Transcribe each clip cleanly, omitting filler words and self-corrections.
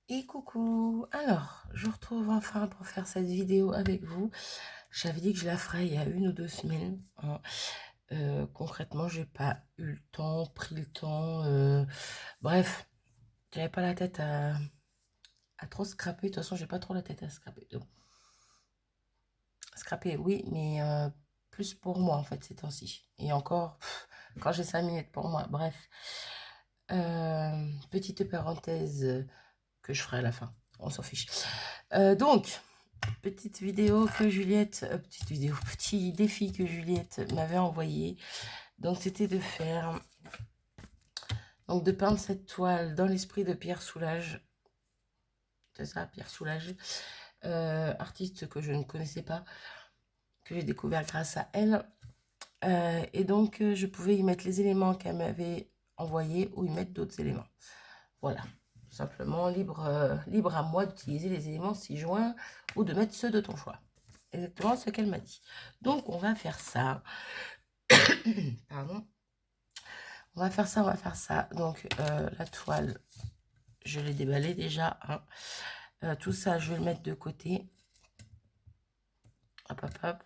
Et coucou! Alors, je vous retrouve enfin pour faire cette vidéo avec vous. J'avais dit que je la ferais il y a 1 ou 2 semaines, hein. Concrètement, j'ai pas eu le temps, pris le temps. Bref, j'avais pas la tête à trop scraper. De toute façon, j'ai pas trop la tête à scraper. Donc, scraper, oui, mais plus pour moi en fait ces temps-ci. Et encore, quand j'ai 5 minutes pour moi. Bref, petite parenthèse que je ferai à la fin. On s'en fiche. Donc, petite vidéo que Juliette, petit défi que Juliette m'avait envoyé. Donc, c'était de faire, donc de peindre cette toile dans l'esprit de Pierre Soulages. C'est ça, Pierre Soulages, artiste que je ne connaissais pas, que j'ai découvert grâce à elle. Et donc, je pouvais y mettre les éléments qu'elle m'avait envoyés ou y mettre d'autres éléments. Voilà. Simplement, libre à moi d'utiliser les éléments ci-joints ou de mettre ceux de ton choix. Exactement ce qu'elle m'a dit. Donc, on va faire ça. Pardon. On va faire ça. Donc, la toile, je l'ai déballée déjà, hein. Tout ça, je vais le mettre de côté. Hop, hop, hop.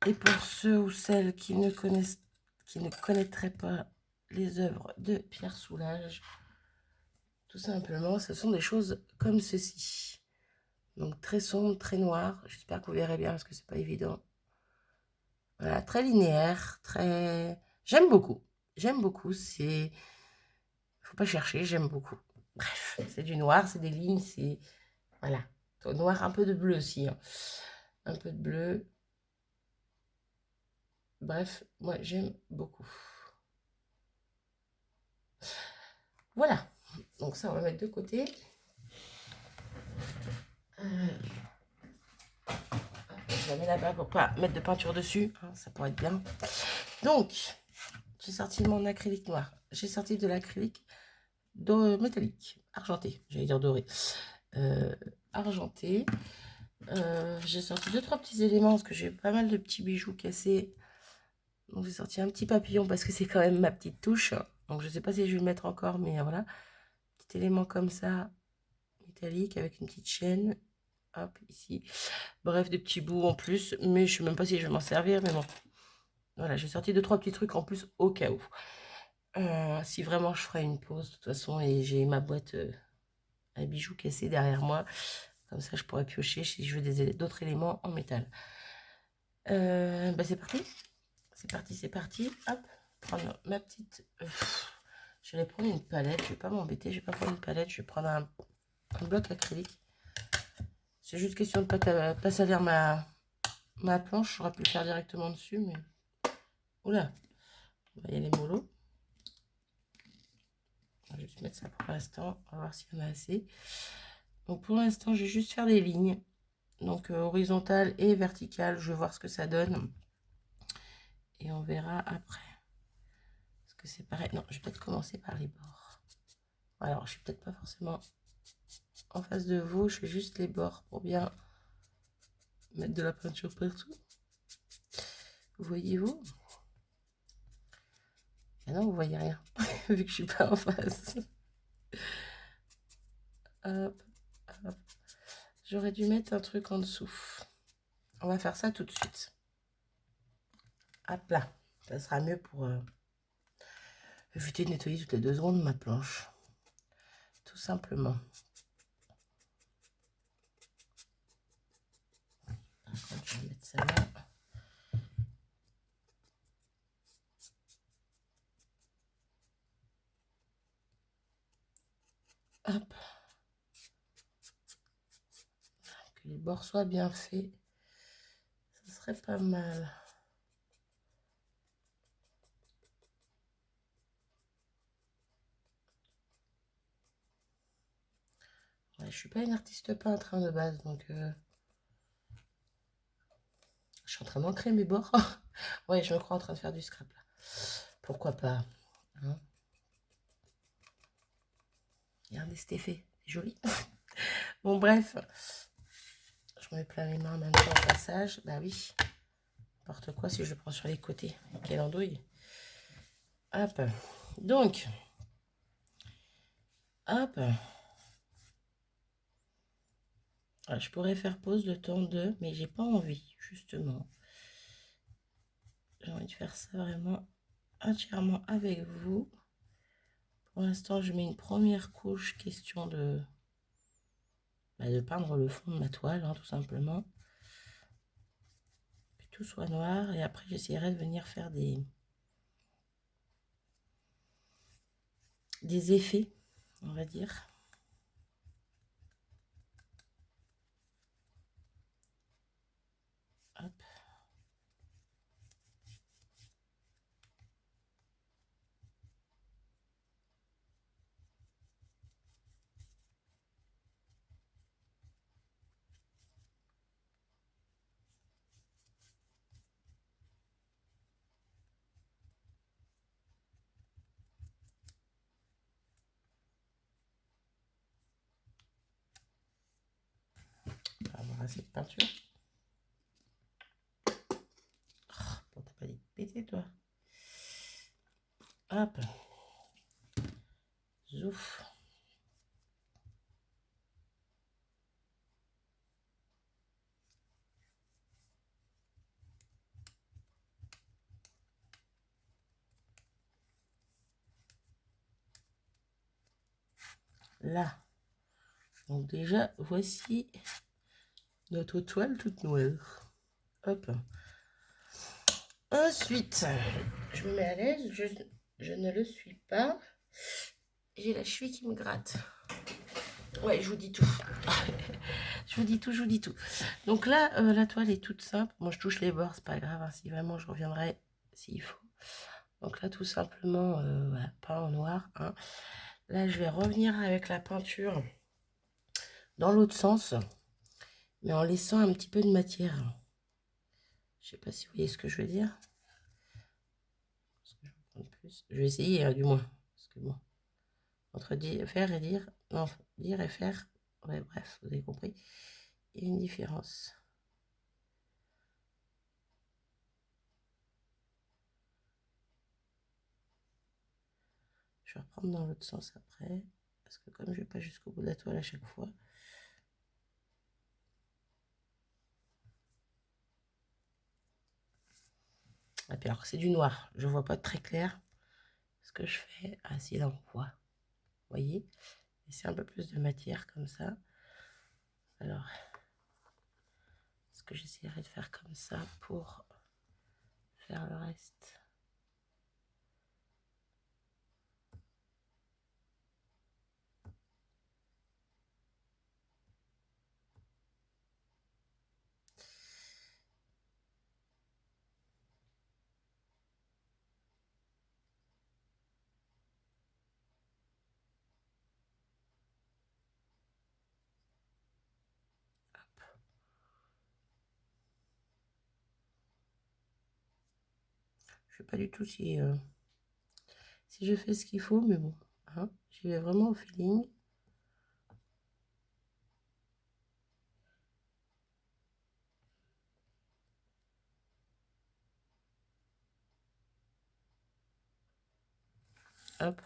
Et pour ceux ou celles qui ne connaîtraient pas les œuvres de Pierre Soulages, tout simplement, ce sont des choses comme ceci. Donc, très sombre, très noir. J'espère que vous verrez bien parce que c'est pas évident. Voilà, très linéaire, très... J'aime beaucoup. J'aime beaucoup, c'est... Faut pas chercher, j'aime beaucoup. Bref, c'est du noir, c'est des lignes, c'est... Voilà. Au noir, un peu de bleu aussi, hein. Un peu de bleu. Bref, moi, j'aime beaucoup. Voilà. Donc ça, on va mettre de côté. Je la mets là-bas pour pas mettre de peinture dessus, hein, ça pourrait être bien. Donc, j'ai sorti mon acrylique noir. J'ai sorti de l'acrylique métallique, argenté, j'allais dire doré. Argenté. J'ai sorti 2-3 petits éléments parce que j'ai pas mal de petits bijoux cassés. Donc j'ai sorti un petit papillon parce que c'est quand même ma petite touche. Donc je sais pas si je vais le mettre encore, mais voilà. Petit élément comme ça, métallique avec une petite chaîne. Hop, ici. Bref, des petits bouts en plus, mais je sais même pas si je vais m'en servir, mais bon. Voilà, j'ai sorti 2-3 petits trucs en plus au cas où. Si vraiment je ferai une pause, de toute façon, et j'ai ma boîte à bijoux cassés derrière moi. Comme ça, je pourrais piocher si je veux d'autres éléments en métal. Bah c'est parti. C'est parti. Hop, prendre ma petite... je vais prendre une palette. Je vais pas m'embêter. Je vais pas prendre une palette. Je vais prendre un bloc acrylique. C'est juste question de pas salir ma planche. J'aurais pu le faire directement dessus, mais... Oula, on va y aller mollo. On va juste mettre ça pour l'instant. On va voir s'il y en a assez. Donc pour l'instant, je vais juste faire des lignes. Donc horizontale et verticale. Je vais voir ce que ça donne. Et on verra après. Parce que c'est pareil. Non, je vais peut-être commencer par les bords. Alors, je suis peut-être pas forcément en face de vous. Je fais juste les bords pour bien mettre de la peinture partout. Voyez-vous? Ah non, vous voyez rien. Vu que je suis pas en face. Hop, hop. J'aurais dû mettre un truc en dessous. On va faire ça tout de suite. Hop là. Ça sera mieux pour éviter de nettoyer toutes les 2 secondes ma planche. Tout simplement. Je vais mettre ça là. Hop. Que les bords soient bien faits. Ce serait pas mal. Ouais, je suis pas une artiste peintre de base, donc je suis en train d'ancrer mes bords. Ouais, je me crois en train de faire du scrap là. Pourquoi pas, hein? Regardez cet effet, c'est joli. Bon, bref, je me mets plein les mains maintenant au passage. Bah oui, n'importe quoi si je le prends sur les côtés. Quelle andouille. Hop, donc, Hop. Ah, je pourrais faire pause le temps de, mais j'ai pas envie, justement. J'ai envie de faire ça vraiment entièrement avec vous. Pour l'instant, je mets une première couche, question de peindre le fond de ma toile, hein, tout simplement. Que tout soit noir, et après j'essaierai de venir faire des effets, on va dire. Hop. On va avoir assez de peinture. Oh, bon, t'as pas dit de péter, toi. Hop. Zouf. Là. Donc déjà, voici notre toile toute noire. Hop. Ensuite, je me mets à l'aise. Je ne le suis pas. J'ai la cheville qui me gratte. Ouais, je vous dis tout. Je vous dis tout, je vous dis tout. Donc là, la toile est toute simple. Moi, je touche les bords, c'est pas grave. Hein, si vraiment, je reviendrai s'il faut. Donc là, tout simplement, voilà, peint en noir. Hein. Là, je vais revenir avec la peinture dans l'autre sens, mais en laissant un petit peu de matière. Je sais pas si vous voyez ce que je veux dire. Je vais essayer, du moins. Parce que bon, entre faire et dire, non, dire et faire, ouais, bref, vous avez compris. Il y a une différence. Je vais reprendre dans l'autre sens après, parce que comme je vais pas jusqu'au bout de la toile à chaque fois. Et puis alors c'est du noir, je vois pas très clair ce que je fais. Ah si, là on voit, vous voyez, c'est un peu plus de matière comme ça. Alors, est-ce que j'essaierai de faire comme ça pour faire le reste? Je sais pas du tout si je fais ce qu'il faut, mais bon, hein, j'y vais vraiment au feeling. Hop,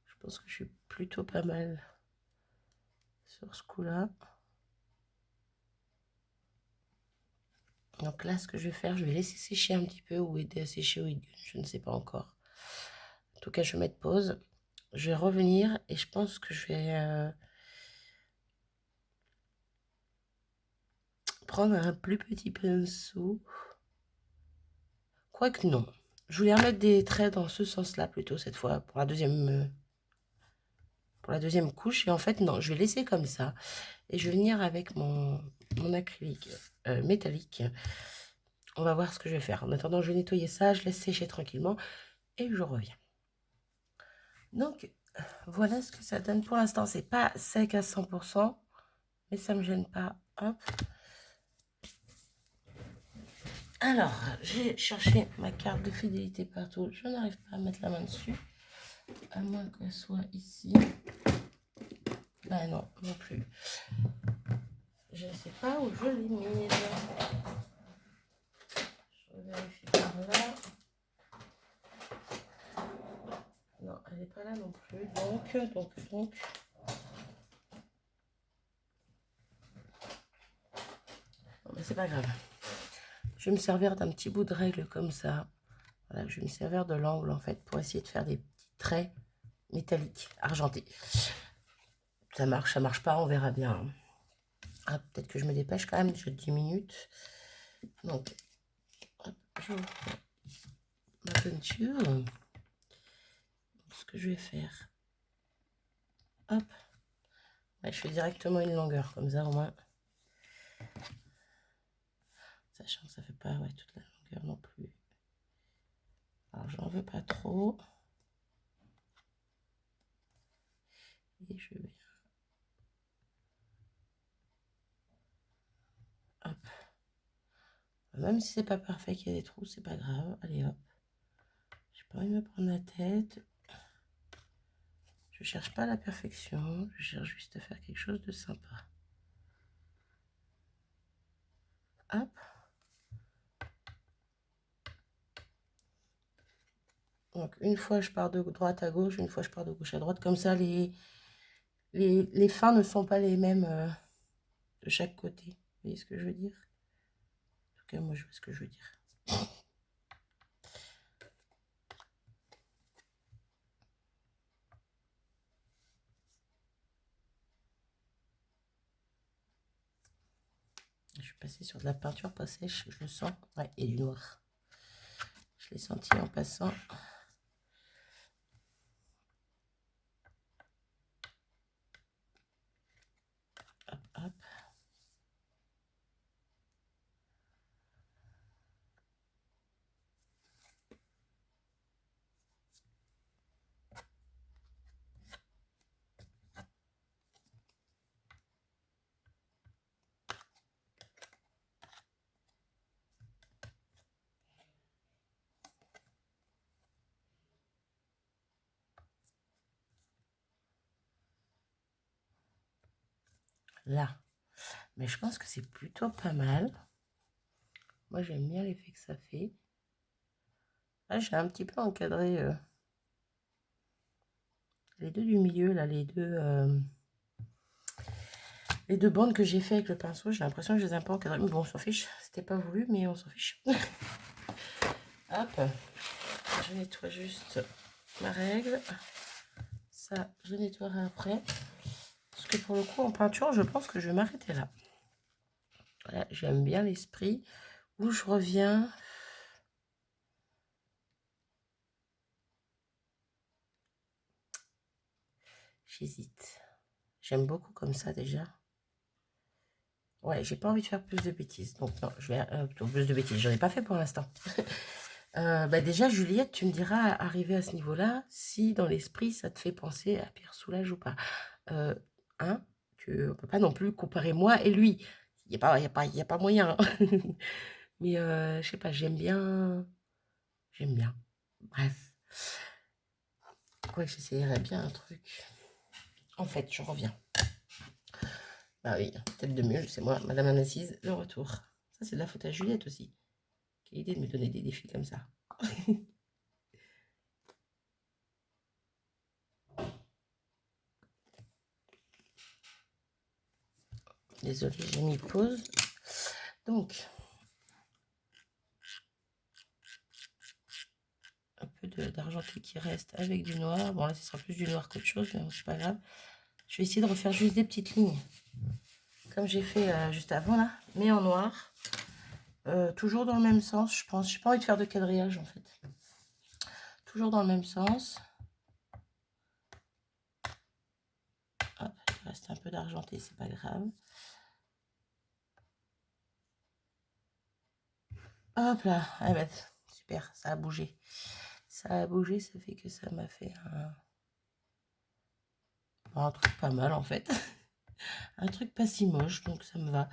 je pense que je suis plutôt pas mal sur ce coup-là. Donc là, ce que je vais faire, je vais laisser sécher un petit peu ou aider à sécher au heat gun, je ne sais pas encore. En tout cas, je vais mettre pause. Je vais revenir et je pense que je vais prendre un plus petit pinceau. Quoique non. Je voulais remettre des traits dans ce sens-là plutôt cette fois pour la deuxième couche. Et en fait, non, je vais laisser comme ça. Et je vais venir avec mon acrylique métallique. On va voir ce que je vais faire. En attendant, je vais nettoyer ça, je laisse sécher tranquillement et je reviens. Donc, voilà ce que ça donne pour l'instant. C'est pas sec à 100%, mais ça me gêne pas. Hop. Alors, j'ai cherché ma carte de fidélité partout. Je n'arrive pas à mettre la main dessus. À moins qu'elle soit ici. Bah non, non plus. Je ne sais pas où je l'ai mise. Je vérifie par là. Non, elle n'est pas là non plus, donc. Bon, mais c'est pas grave. Je vais me servir d'un petit bout de règle comme ça. Voilà, je vais me servir de l'angle en fait pour essayer de faire des petits traits métalliques, argentés. Ça marche pas, on verra bien. Ah, peut-être que je me dépêche quand même, j'ai 10 minutes. Donc, hop, j'ouvre ma peinture. Ce que je vais faire, hop, ouais, je fais directement une longueur comme ça au moins. Sachant que ça fait pas toute la longueur non plus. Alors j'en veux pas trop. Et je vais, hop. Même si c'est pas parfait, qu'il y a des trous, c'est pas grave. Allez hop. J'ai pas envie de me prendre la tête. Je cherche pas la perfection. Je cherche juste à faire quelque chose de sympa. Hop. Donc une fois je pars de droite à gauche, une fois je pars de gauche à droite. Comme ça les fins ne sont pas les mêmes de chaque côté. Vous voyez ce que je veux dire? En tout cas moi je vois ce que je veux dire. Je suis passée sur de la peinture pas sèche, je le sens. Ouais, et du noir. Je l'ai senti en passant. Hop, hop. Là. Mais je pense que c'est plutôt pas mal. Moi, j'aime bien l'effet que ça fait. Là, j'ai un petit peu encadré les deux du milieu, là, les deux bandes que j'ai fait avec le pinceau. J'ai l'impression que je les ai un peu encadrées. Mais bon, on s'en fiche. C'était pas voulu, mais on s'en fiche. Hop. Je nettoie juste ma règle. Ça, je nettoierai après. Parce que pour le coup, en peinture, je pense que je vais m'arrêter là. Voilà, j'aime bien l'esprit. Où je reviens. J'hésite. J'aime beaucoup comme ça déjà. Ouais, j'ai pas envie de faire plus de bêtises. Donc non, je vais plus de bêtises. J'en ai pas fait pour l'instant. Bah déjà, Juliette, tu me diras, arrivé à ce niveau-là, si dans l'esprit, ça te fait penser à Pierre Soulages ou pas. Hein, on peut pas non plus comparer moi et lui. Il y a pas moyen. Hein. Mais je sais pas, j'aime bien. J'aime bien. Bref. Ouais, j'essayerais bien un truc. En fait, je reviens. Bah oui, tête de mule, c'est moi, Madame Anassise, le retour. Ça, c'est de la faute à Juliette aussi. Quelle idée de me donner des défis comme ça. Désolée, j'ai mis pause. Donc, un peu d'argenté qui reste avec du noir. Bon, là, ce sera plus du noir qu'autre chose, mais c'est pas grave. Je vais essayer de refaire juste des petites lignes, comme j'ai fait juste avant, là, mais en noir. Toujours dans le même sens, je pense. J'ai pas envie de faire de quadrillage, en fait. Toujours dans le même sens. Hop, il reste un peu d'argenté, c'est pas grave. Hop là, ah bah, super, ça a bougé. Ça a bougé, ça fait que ça m'a fait un truc pas mal en fait. Un truc pas si moche, donc ça me va.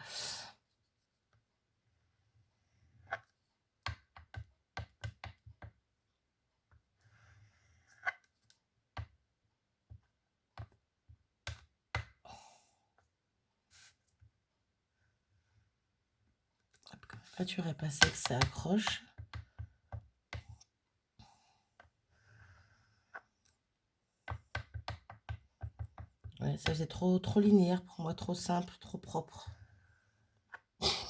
Hop, comme la peinture est passée, que ça accroche. Ouais, ça faisait trop linéaire pour moi, trop simple, trop propre.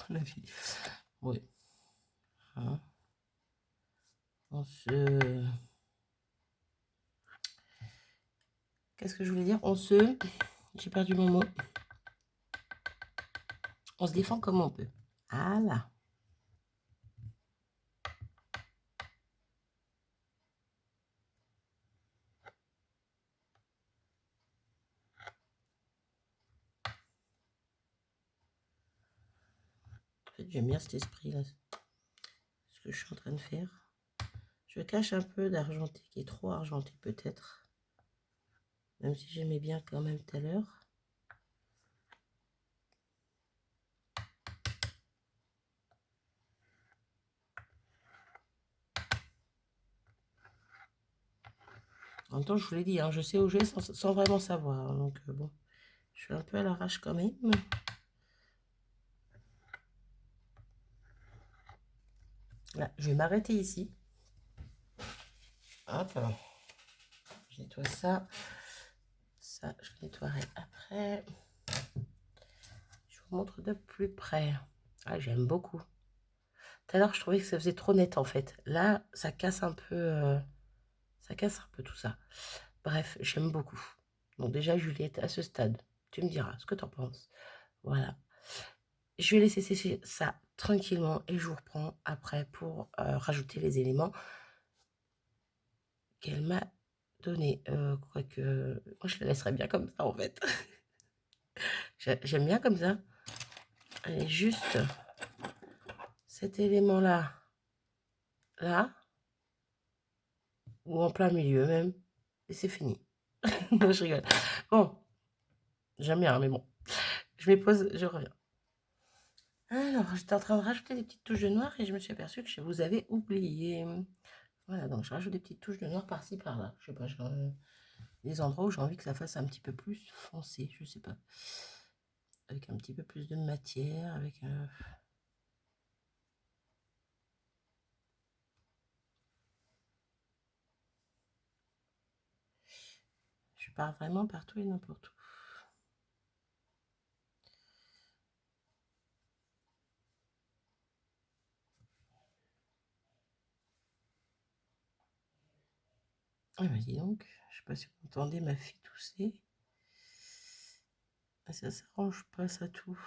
La vie. Oui. Hein. On se... Qu'est-ce que je voulais dire? On se... J'ai perdu mon mot. On se défend comme on peut. Voilà. En fait, j'aime bien cet esprit-là. Ce que je suis en train de faire. Je cache un peu d'argenté, qui est trop argenté peut-être. Même si j'aimais bien quand même tout à l'heure. En même temps, je vous l'ai dit, hein, je sais où je vais sans vraiment savoir. Donc, bon, je suis un peu à l'arrache quand même. Là, je vais m'arrêter ici. Hop. Je nettoie ça. Ça, je nettoierai après. Je vous montre de plus près. Ah, j'aime beaucoup. Tout à l'heure, je trouvais que ça faisait trop net, en fait. Là, ça casse un peu... ça casse un peu tout ça. Bref, j'aime beaucoup. Donc déjà, Juliette, à ce stade, tu me diras ce que tu en penses. Voilà. Je vais laisser sécher ça tranquillement et je vous reprends après pour rajouter les éléments qu'elle m'a donné. Quoique, moi, je la laisserai bien comme ça, en fait. J'aime bien comme ça. Allez, juste cet élément-là, là, ou en plein milieu même, et c'est fini. Non, je rigole. Bon, j'aime bien, mais bon. Je me pose, je reviens. Alors, j'étais en train de rajouter des petites touches de noir et je me suis aperçue que je vous avais oublié. Voilà, donc je rajoute des petites touches de noir par-ci, par-là. Je sais pas, des endroits où j'ai envie que ça fasse un petit peu plus foncé, je sais pas. Avec un petit peu plus de matière, avec un... Je pars vraiment partout et n'importe où. Ah bah dis donc, je sais pas si vous entendez ma fille tousser. Ah, ça s'arrange pas ça tout.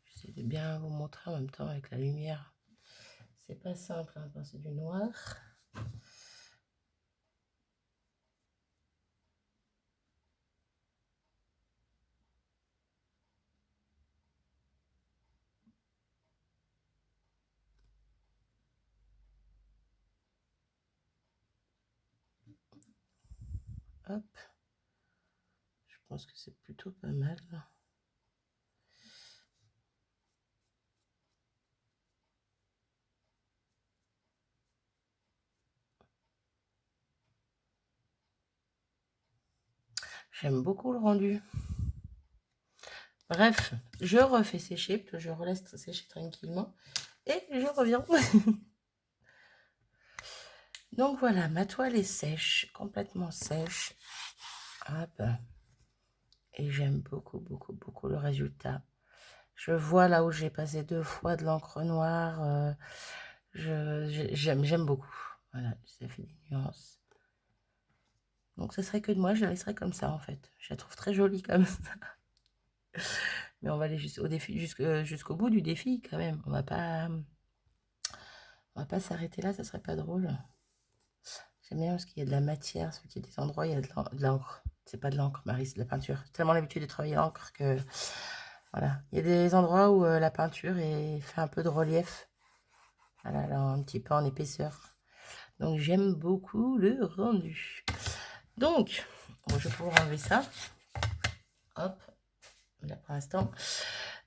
J'essaie de bien vous montrer en même temps avec la lumière. C'est pas simple, hein, quand c'est du noir. Hop. Je pense que c'est plutôt pas mal. J'aime beaucoup le rendu. Bref, je refais sécher, je relaisse sécher tranquillement et je reviens. Donc voilà, ma toile est sèche, complètement sèche. Hop. Et j'aime beaucoup, beaucoup, beaucoup le résultat. Je vois là où j'ai passé 2 fois de l'encre noire. J'aime beaucoup. Voilà, ça fait des nuances. Donc ce serait que de moi, je la laisserai comme ça en fait. Je la trouve très jolie comme ça. Mais on va aller jusqu'au bout du défi quand même. On va pas s'arrêter là, ça serait pas drôle. J'aime bien parce qu'il y a de la matière, parce qu'il y a des endroits, il y a de l'encre. C'est pas de l'encre, Marie, c'est de la peinture. J'ai tellement l'habitude de travailler l'encre que... Voilà. Il y a des endroits où la peinture fait un peu de relief. Voilà, là, un petit peu en épaisseur. Donc, j'aime beaucoup le rendu. Donc, bon, je vais pouvoir enlever ça. Hop. là pour l'instant.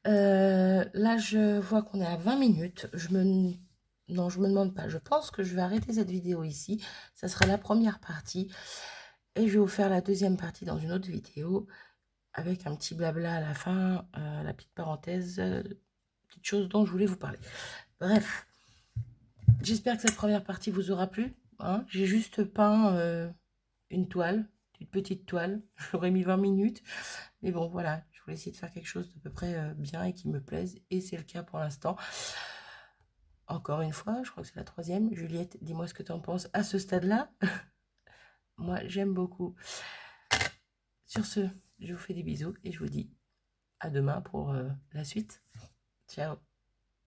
Là, je vois qu'on est à 20 minutes. Non, je me demande pas. Je pense que je vais arrêter cette vidéo ici. Ça sera la première partie. Et je vais vous faire la deuxième partie dans une autre vidéo avec un petit blabla à la fin, la petite parenthèse, petite chose dont je voulais vous parler. Bref, j'espère que cette première partie vous aura plu. Hein. J'ai juste peint une toile, une petite toile. J'aurais mis 20 minutes. Mais bon, voilà, je voulais essayer de faire quelque chose d'à peu près bien et qui me plaise. Et c'est le cas pour l'instant. Encore une fois, je crois que c'est la troisième. Juliette, dis-moi ce que tu en penses à ce stade-là. Moi, j'aime beaucoup. Sur ce, je vous fais des bisous et je vous dis à demain pour la suite. Ciao.